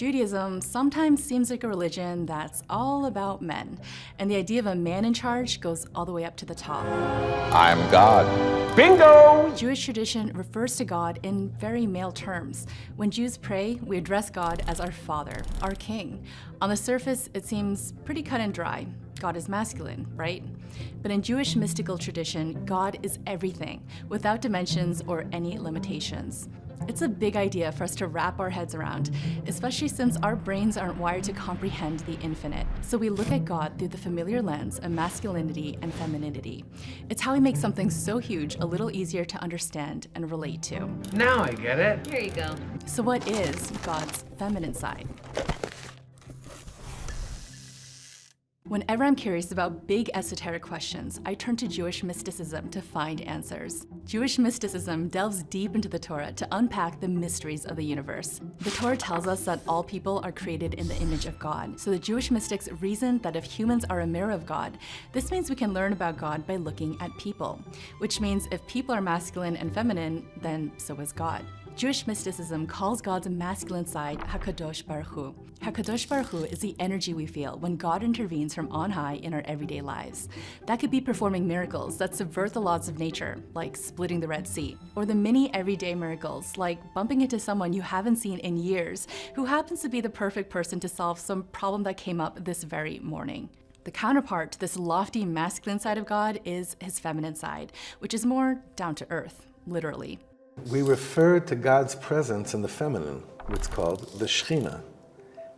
Judaism sometimes seems like a religion that's all about men, and the idea of a man in charge goes all the way up to the top. I'm God. Bingo! Jewish tradition refers to God in very male terms. When Jews pray, we address God as our Father, our King. On the surface, it seems pretty cut and dry. God is masculine, right? But in Jewish mystical tradition, God is everything, without dimensions or any limitations. It's a big idea for us to wrap our heads around, especially since our brains aren't wired to comprehend the infinite. So we look at God through the familiar lens of masculinity and femininity. It's how we make something so huge a little easier to understand and relate to. Now I get it. Here you go. So what is God's feminine side? Whenever I'm curious about big esoteric questions, I turn to Jewish mysticism to find answers. Jewish mysticism delves deep into the Torah to unpack the mysteries of the universe. The Torah tells us that all people are created in the image of God. So the Jewish mystics reason that if humans are a mirror of God, this means we can learn about God by looking at people, which means if people are masculine and feminine, then so is God. Jewish mysticism calls God's masculine side HaKadosh Baruch Hu. HaKadosh Baruch Hu is the energy we feel when God intervenes from on high in our everyday lives. That could be performing miracles that subvert the laws of nature, like splitting the Red Sea, or the many everyday miracles, like bumping into someone you haven't seen in years, who happens to be the perfect person to solve some problem that came up this very morning. The counterpart to this lofty masculine side of God is his feminine side, which is more down to earth, literally. We refer to God's presence in the feminine, what's called the Shekhinah.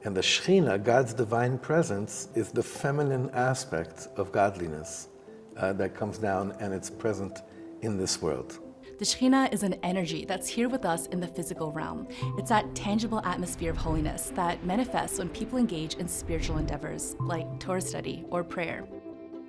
And the Shekhinah, God's divine presence, is the feminine aspect of godliness that comes down and it's present in this world. The Shekhinah is an energy that's here with us in the physical realm. It's that tangible atmosphere of holiness that manifests when people engage in spiritual endeavors, like Torah study or prayer.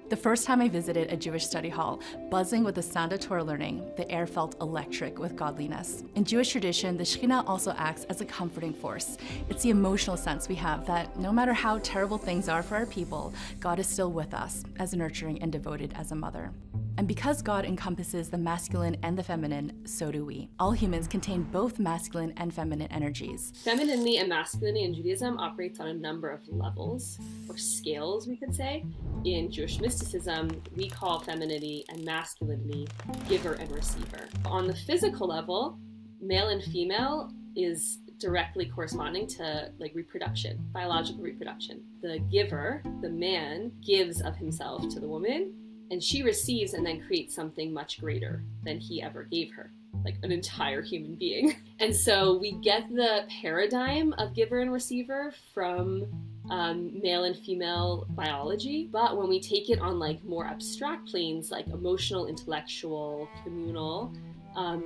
The first time I visited a Jewish study hall, buzzing with the sound of Torah learning, the air felt electric with godliness. In Jewish tradition, the Shekhinah also acts as a comforting force. It's the emotional sense we have that no matter how terrible things are for our people, God is still with us, as nurturing and devoted as a mother. And because God encompasses the masculine and the feminine, so do we. All humans contain both masculine and feminine energies. Femininity and masculinity in Judaism operates on a number of levels, or scales, we could say. In Jewish mysticism, we call femininity and masculinity giver and receiver. On the physical level, male and female is directly corresponding to reproduction, biological reproduction. The giver, the man, gives of himself to the woman, and she receives and then creates something much greater than he ever gave her, like an entire human being. And so we get the paradigm of giver and receiver from male and female biology, but when we take it on more abstract planes, like emotional, intellectual, communal,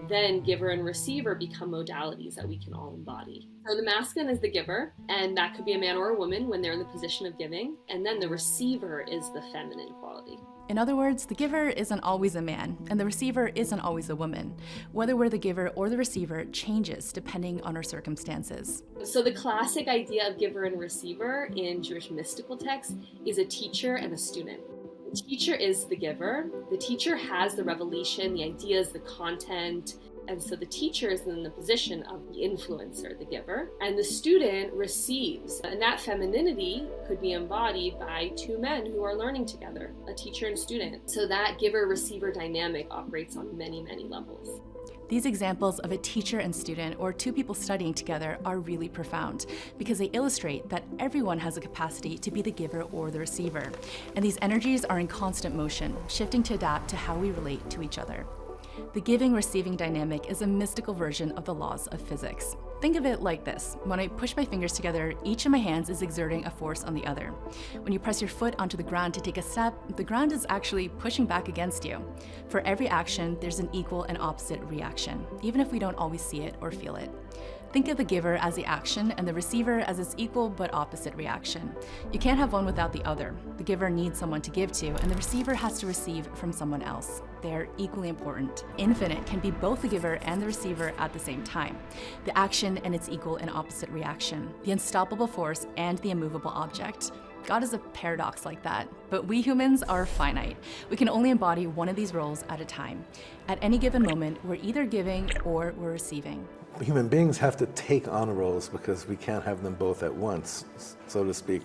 then giver and receiver become modalities that we can all embody. So the masculine is the giver, and that could be a man or a woman when they're in the position of giving, and then the receiver is the feminine quality. In other words, the giver isn't always a man, and the receiver isn't always a woman. Whether we're the giver or the receiver changes depending on our circumstances. So the classic idea of giver and receiver in Jewish mystical texts is a teacher and a student. The teacher is the giver. The teacher has the revelation, the ideas, the content, and so the teacher is in the position of the influencer, the giver, and the student receives. And that femininity could be embodied by two men who are learning together, a teacher and student. So that giver-receiver dynamic operates on many, many levels. These examples of a teacher and student, or two people studying together, are really profound because they illustrate that everyone has a capacity to be the giver or the receiver. And these energies are in constant motion, shifting to adapt to how we relate to each other. The giving-receiving dynamic is a mystical version of the laws of physics. Think of it like this. When I push my fingers together, each of my hands is exerting a force on the other. When you press your foot onto the ground to take a step, the ground is actually pushing back against you. For every action, there's an equal and opposite reaction, even if we don't always see it or feel it. Think of the giver as the action and the receiver as its equal but opposite reaction. You can't have one without the other. The giver needs someone to give to, and the receiver has to receive from someone else. They're equally important. Infinite can be both the giver and the receiver at the same time. The action and its equal and opposite reaction. The unstoppable force and the immovable object. God is a paradox like that, but we humans are finite. We can only embody one of these roles at a time. At any given moment, we're either giving or we're receiving. human beings have to take on roles because we can't have them both at once, so to speak.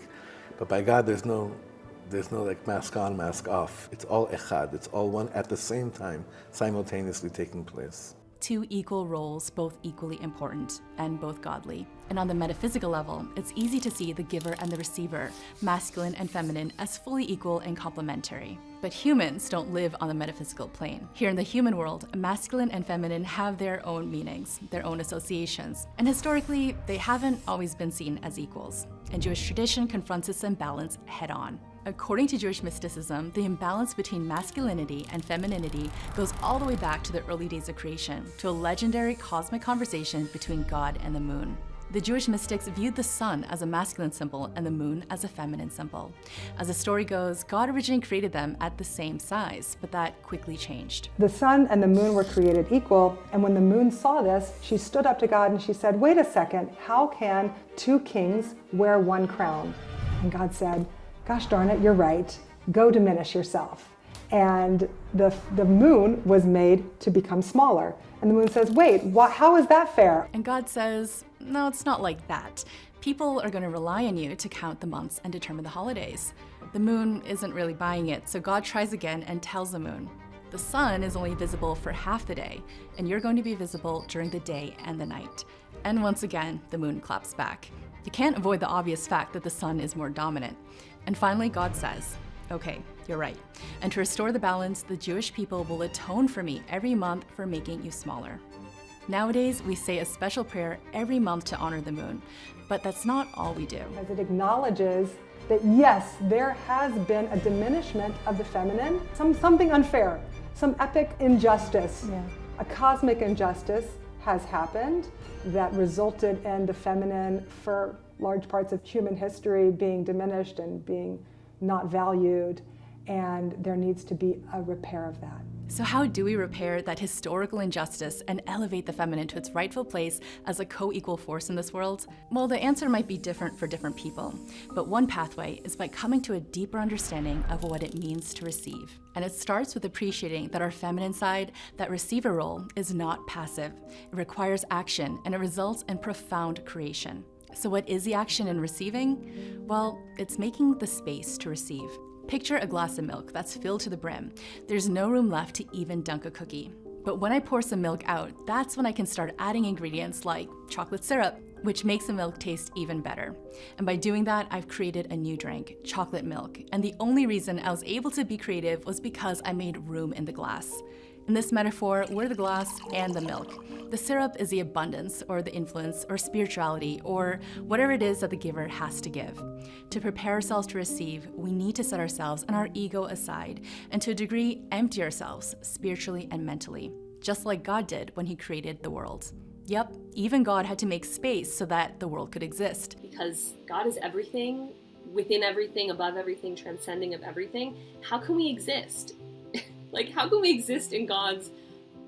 But by God, there's no like mask on, mask off. It's all echad. It's all one at the same time, simultaneously taking place. Two equal roles, both equally important and both godly. And on the metaphysical level, it's easy to see the giver and the receiver, masculine and feminine, as fully equal and complementary. But humans don't live on the metaphysical plane. Here in the human world, masculine and feminine have their own meanings, their own associations, and historically, they haven't always been seen as equals. And Jewish tradition confronts this imbalance head-on. According to Jewish mysticism, the imbalance between masculinity and femininity goes all the way back to the early days of creation, to a legendary cosmic conversation between God and the moon. The Jewish mystics viewed the sun as a masculine symbol and the moon as a feminine symbol. As the story goes, God originally created them at the same size, but that quickly changed. The sun and the moon were created equal, and when the moon saw this, she stood up to God and she said, "Wait a second, how can two kings wear one crown?" And God said, "Gosh darn it, you're right. Go diminish yourself." And the moon was made to become smaller. And the moon says, "Wait, how is that fair?" And God says, "No, it's not like that. People are going to rely on you to count the months and determine the holidays." The moon isn't really buying it, so God tries again and tells the moon, "The sun is only visible for half the day, and you're going to be visible during the day and the night." And once again, the moon claps back. You can't avoid the obvious fact that the sun is more dominant. And finally, God says, "Okay, you're right. And to restore the balance, the Jewish people will atone for me every month for making you smaller." Nowadays, we say a special prayer every month to honor the moon, but that's not all we do. As it acknowledges that yes, there has been a diminishment of the feminine, something unfair, some epic injustice, a cosmic injustice has happened that resulted in the feminine for large parts of human history being diminished and being not valued, and there needs to be a repair of that. So how do we repair that historical injustice and elevate the feminine to its rightful place as a co-equal force in this world? Well, the answer might be different for different people, but one pathway is by coming to a deeper understanding of what it means to receive. And it starts with appreciating that our feminine side, that receiver role, is not passive. It requires action, and it results in profound creation. So what is the action in receiving? Well, it's making the space to receive. Picture a glass of milk that's filled to the brim. There's no room left to even dunk a cookie. But when I pour some milk out, that's when I can start adding ingredients like chocolate syrup, which makes the milk taste even better. And by doing that, I've created a new drink, chocolate milk. And the only reason I was able to be creative was because I made room in the glass. In this metaphor, we're the glass and the milk. The syrup is the abundance, or the influence, or spirituality, or whatever it is that the giver has to give. To prepare ourselves to receive, we need to set ourselves and our ego aside, and to a degree, empty ourselves, spiritually and mentally, just like God did when He created the world. Yep, even God had to make space so that the world could exist. Because God is everything, within everything, above everything, transcending of everything. How can we exist? How can we exist in God's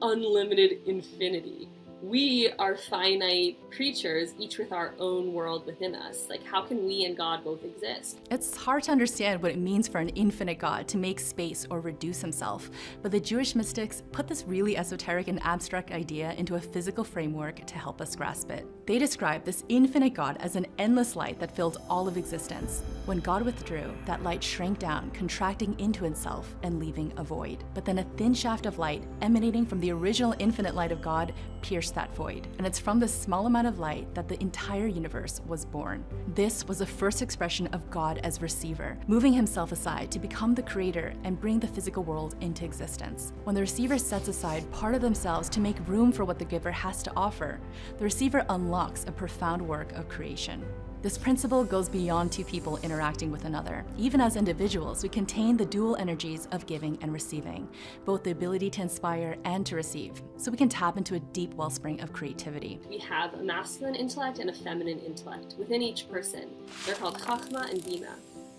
unlimited infinity? We are finite creatures, each with our own world within us. How can we and God both exist? It's hard to understand what it means for an infinite God to make space or reduce himself, but the Jewish mystics put this really esoteric and abstract idea into a physical framework to help us grasp it. They describe this infinite God as an endless light that filled all of existence. When God withdrew, that light shrank down, contracting into itself and leaving a void. But then a thin shaft of light emanating from the original infinite light of God pierced that void. And it's from this small amount of light that the entire universe was born. This was the first expression of God as receiver, moving himself aside to become the creator and bring the physical world into existence. When the receiver sets aside part of themselves to make room for what the giver has to offer, the receiver unlocks a profound work of creation. This principle goes beyond two people interacting with another. Even as individuals, we contain the dual energies of giving and receiving, both the ability to inspire and to receive, so we can tap into a deep wellspring of creativity. We have a masculine intellect and a feminine intellect within each person. They're called Chachma and Bina.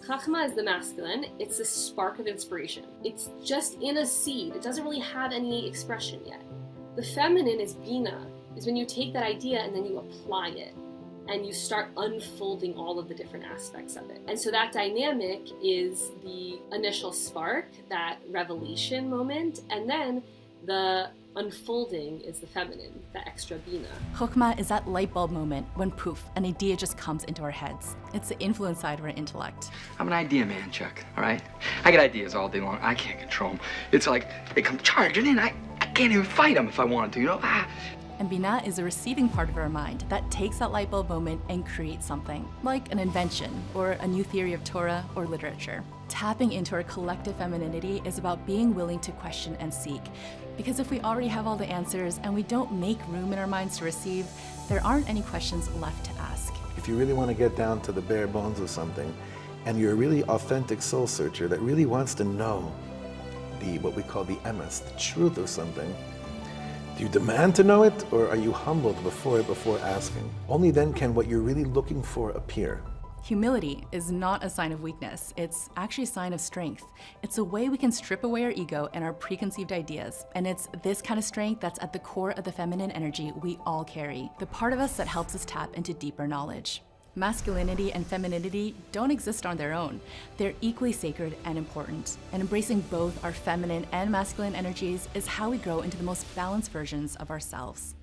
Chachma is the masculine. It's a spark of inspiration. It's just in a seed. It doesn't really have any expression yet. The feminine is Bina, is when you take that idea and then you apply it. And you start unfolding all of the different aspects of it. And so that dynamic is the initial spark, that revelation moment, and then the Unfolding is the feminine, the extra bina. Chokhmah is that light bulb moment when poof, an idea just comes into our heads. It's the influence side of our intellect. I'm an idea man, Chuck, all right? I get ideas all day long. I can't control them. It's like they come charging in. I can't even fight them if I wanted to, you know? And Binah is the receiving part of our mind that takes that light bulb moment and creates something, like an invention or a new theory of Torah or literature. Tapping into our collective femininity is about being willing to question and seek. Because if we already have all the answers and we don't make room in our minds to receive, there aren't any questions left to ask. If you really want to get down to the bare bones of something, and you're a really authentic soul searcher that really wants to know what we call the emes, the truth of something, do you demand to know it, or are you humbled before asking? Only then can what you're really looking for appear. Humility is not a sign of weakness, it's actually a sign of strength. It's a way we can strip away our ego and our preconceived ideas, and it's this kind of strength that's at the core of the feminine energy we all carry, the part of us that helps us tap into deeper knowledge. Masculinity and femininity don't exist on their own. They're equally sacred and important, and embracing both our feminine and masculine energies is how we grow into the most balanced versions of ourselves.